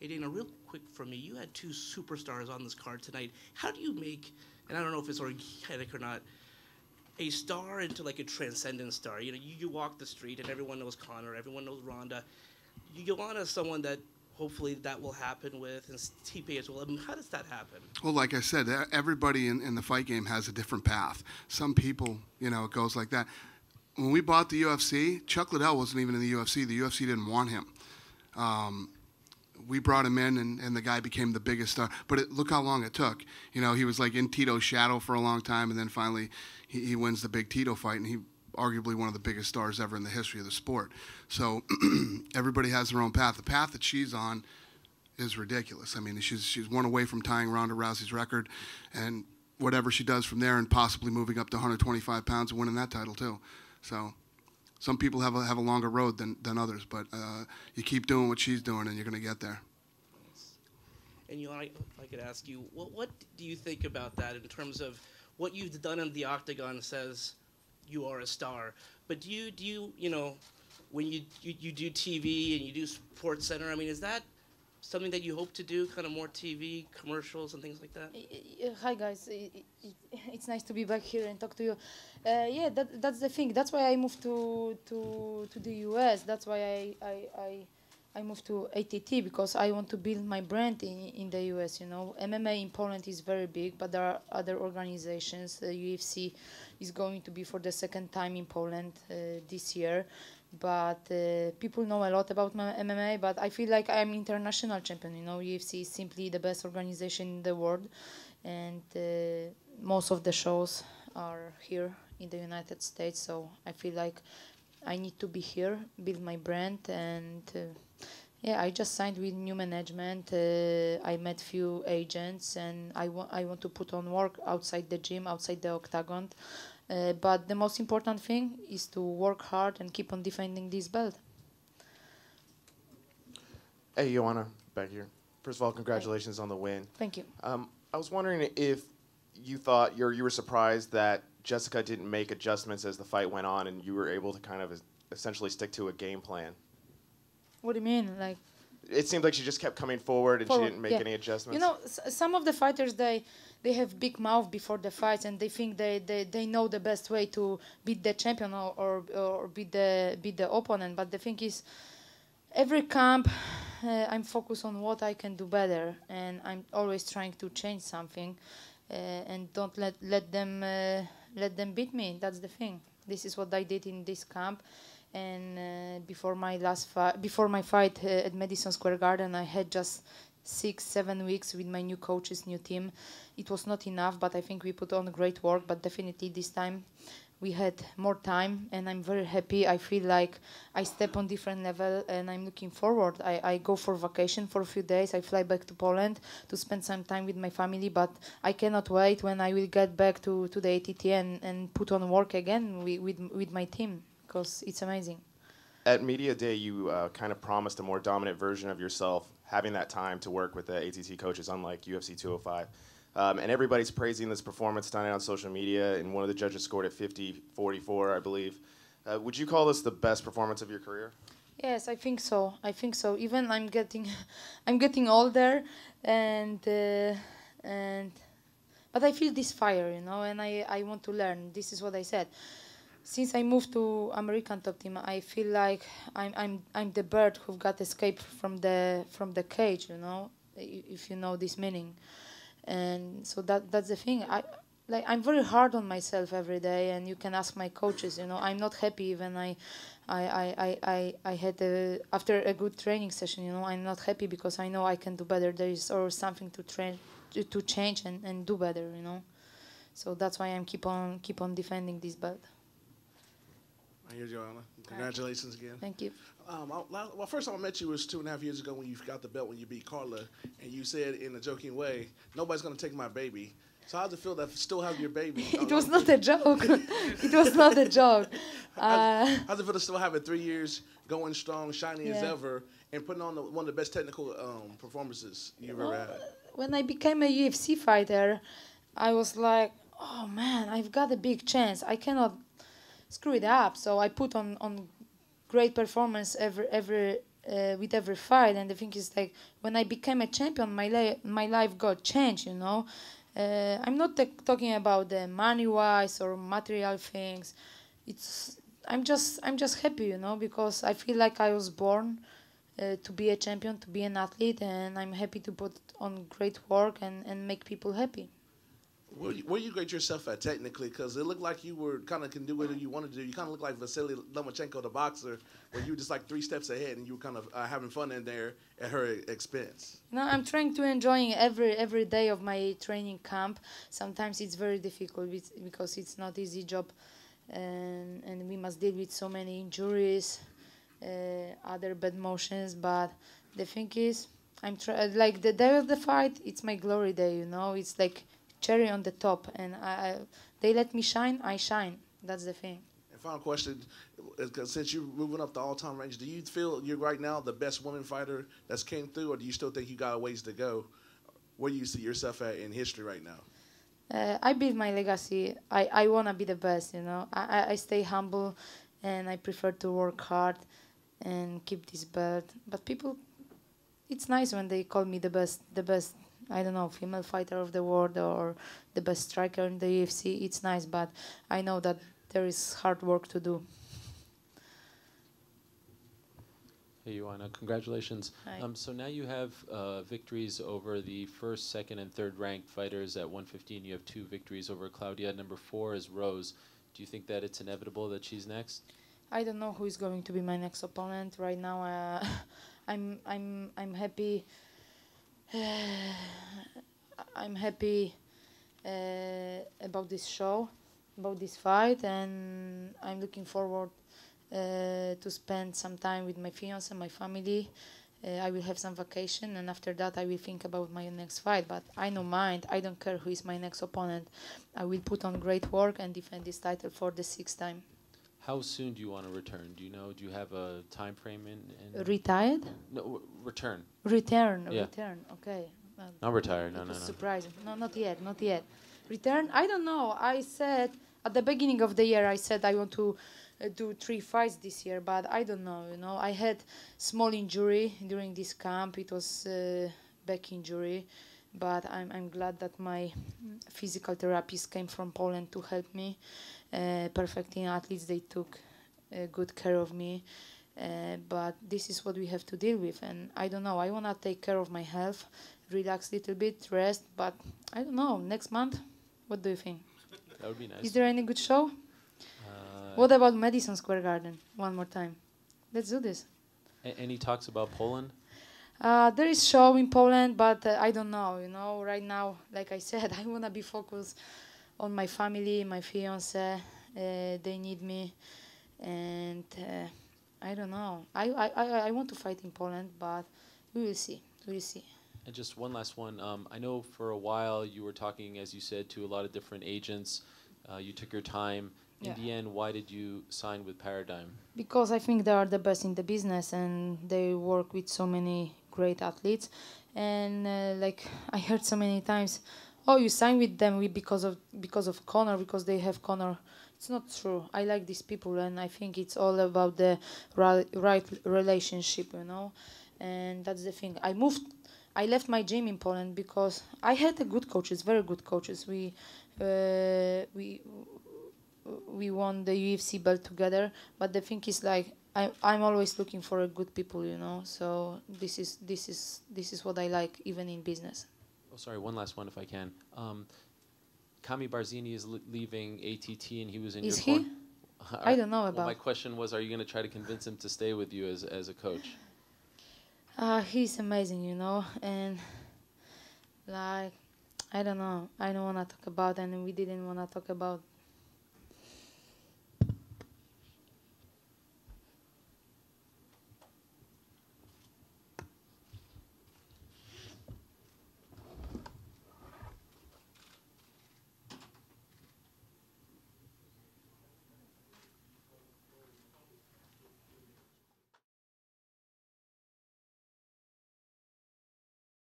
Hey, Dana, real quick for me, you had two superstars on this card tonight. How do you make, and I don't know if it's organic or not, a star into like a transcendent star? You know, you walk the street and everyone knows Conor, everyone knows Ronda. Joanna is someone that hopefully that will happen with, and TP as well. I mean, how does that happen? Well, like I said, everybody in the fight game has a different path. Some people, it goes like that. When we bought the UFC, Chuck Liddell wasn't even in the UFC. The UFC didn't want him. We brought him in, and the guy became the biggest star. But look how long it took. He was like in Tito's shadow for a long time, and then finally he wins the big Tito fight, and he arguably one of the biggest stars ever in the history of the sport. So everybody has their own path. The path that she's on is ridiculous. I mean, she's one away from tying Ronda Rousey's record, and whatever she does from there, and possibly moving up to 125 pounds and winning that title too. So some people have a longer road than others, but you keep doing what she's doing, and you're going to get there. And if I could ask you, what do you think about that in terms of what you've done in the octagon says you are a star, but do you when you do TV and you do Sports Center, I mean, is that something that you hope to do, kind of more TV commercials and things like that? Hi guys, it's nice to be back here and talk to you. Yeah, that's the thing. That's why I moved to the US. That's why I moved to ATT, because I want to build my brand in the US. MMA in Poland is very big, but there are other organizations. The UFC is going to be for the second time in Poland this year. But people know a lot about my MMA, but I feel like I'm international champion. UFC is simply the best organization in the world, and most of the shows are here in the United States. So I feel like I need to be here, build my brand, and yeah, I just signed with new management. I met few agents, and I want to put on work outside the gym, outside the octagon. But the most important thing is to work hard and keep on defending this belt. Hey, Joanna, back here. First of all, congratulations on the win. Thank you. I was wondering if you thought you were surprised that Jessica didn't make adjustments as the fight went on, and you were able to kind of essentially stick to a game plan. What do you mean, like? It seemed like she just kept coming forward, and she didn't make any adjustments. Some of the fighters, they have big mouth before the fights, and they think they know the best way to beat the champion or beat the opponent. But the thing is, every camp, I'm focused on what I can do better, and I'm always trying to change something, and don't let them beat me. That's the thing. This is what I did in this camp. And before my fight at Madison Square Garden, I had just 6-7 weeks with my new coaches, new team. It was not enough, but I think we put on great work. But definitely this time we had more time, and I'm very happy. I feel like I step on different level, and I'm looking forward. I go for vacation for a few days. I fly back to Poland to spend some time with my family, but I cannot wait when I will get back to the ATT and put on work again with my team, because it's amazing. At Media Day, you kind of promised a more dominant version of yourself, having that time to work with the ATT coaches, unlike UFC 205. And everybody's praising this performance tonight on social media, and one of the judges scored at 50-44, I believe. Would you call this the best performance of your career? Yes, I think so. Even I'm getting older, but I feel this fire, and I want to learn. This is what I said. Since I moved to American Top Team, I feel like I'm the bird who got escaped from the cage, if you know this meaning. And so that's the thing. I'm very hard on myself every day, and you can ask my coaches. I'm not happy when I had after a good training session. I'm not happy because I know I can do better. There is always something to change and do better. So that's why I'm keep on defending this belt. Here's Joanna. Congratulations again. Thank you. Well, first time I met you was 2.5 years ago when you got the belt when you beat Carla, and you said in a joking way, "Nobody's gonna take my baby." So how does it feel to still have your baby? It was not a joke. It was not a joke. How's it feel to still have it 3 years, going strong, shining as ever, and putting on one of the best technical performances you've ever had? When I became a UFC fighter, I was like, oh man, I've got a big chance. I cannot screw it up. So I put on great performance with every fight. And the thing is, like, when I became a champion, my life got changed, you know. I'm not talking about the money wise or material things. I'm just happy, you know, because I feel like I was born to be a champion, to be an athlete, and I'm happy to put on great work and make people happy. Where you grade yourself at technically? Because it looked like you were kind of can do whatever you wanted to do. You kind of look like Vasily Lomachenko, the boxer, where you were just like 3 steps ahead and you were kind of having fun in there at her expense. No, I'm trying to enjoy every day of my training camp. Sometimes it's very difficult because it's not easy job, and we must deal with so many injuries, other bad motions. But the thing is, like the day of the fight, it's my glory day. You know, it's like cherry on the top, and they let me shine, I shine. That's the thing. And final question, since you're moving up the all-time range, do you feel you're right now the best woman fighter that's came through, or do you still think you got a ways to go? Where do you see yourself at in history right now? I build my legacy. I want to be the best, you know. I stay humble, and I prefer to work hard and keep this belt. But people, it's nice when they call me the best, I don't know, female fighter of the world or the best striker in the UFC. It's nice, but I know that there is hard work to do. Hey, Joanna, congratulations. Hi. So now you have victories over the first, second, and third ranked fighters at 115. You have 2 victories over Claudia. Number 4 is Rose. Do you think that it's inevitable that she's next? I don't know who is going to be my next opponent right now. I'm happy. I'm happy about this show, about this fight, and I'm looking forward to spend some time with my fiance and my family. I will have some vacation, and after that I will think about my next fight. But I don't mind. I don't care who is my next opponent. I will put on great work and defend this title for the 6th time. How soon do you want to return? Do you know? Do you have a time frame in Retired? No, return. Return. Yeah. Return. Okay. Not retired. No, It no, was no. surprising. No, not yet, not yet. Return? I don't know. I said at the beginning of the year, I said I want to do 3 fights this year, but I don't know. You know, I had small injury during this camp. It was back injury, but I'm glad that my physical therapist came from Poland to help me. Perfecting athletes, they took good care of me. But this is what we have to deal with, and I don't know. I wanna take care of my health, relax a little bit, rest. But I don't know. Next month, what do you think? That would be nice. Is there any good show? What about Madison Square Garden? One more time. Let's do this. Any talks about Poland? There is show in Poland, but I don't know. You know, right now, like I said, I wanna be focused on my family, my fiance. They need me, and I don't know. I want to fight in Poland, but we will see. We will see. And just one last one. I know for a while you were talking, as you said, to a lot of different agents. You took your time. In the end, why did you sign with Paradigm? Because I think they are the best in the business, and they work with so many great athletes. And like I heard so many times, oh, you sign with them because of Conor, because they have Conor. It's not true. I like these people, and I think it's all about the right relationship, you know. And that's the thing. I left my gym in Poland because I had good coaches, very good coaches. We won the UFC belt together, but the thing is, like, I'm always looking for good people, you know. So this is what I like, even in business. Oh, sorry, one last one if I can. Kami Barzini is leaving ATT, and he was in Is your he? corner. I don't know Well, about. my question was, are you going to try to convince him to stay with you as a coach? He's amazing, you know, and like I don't know. I don't want to talk about, and we didn't want to talk about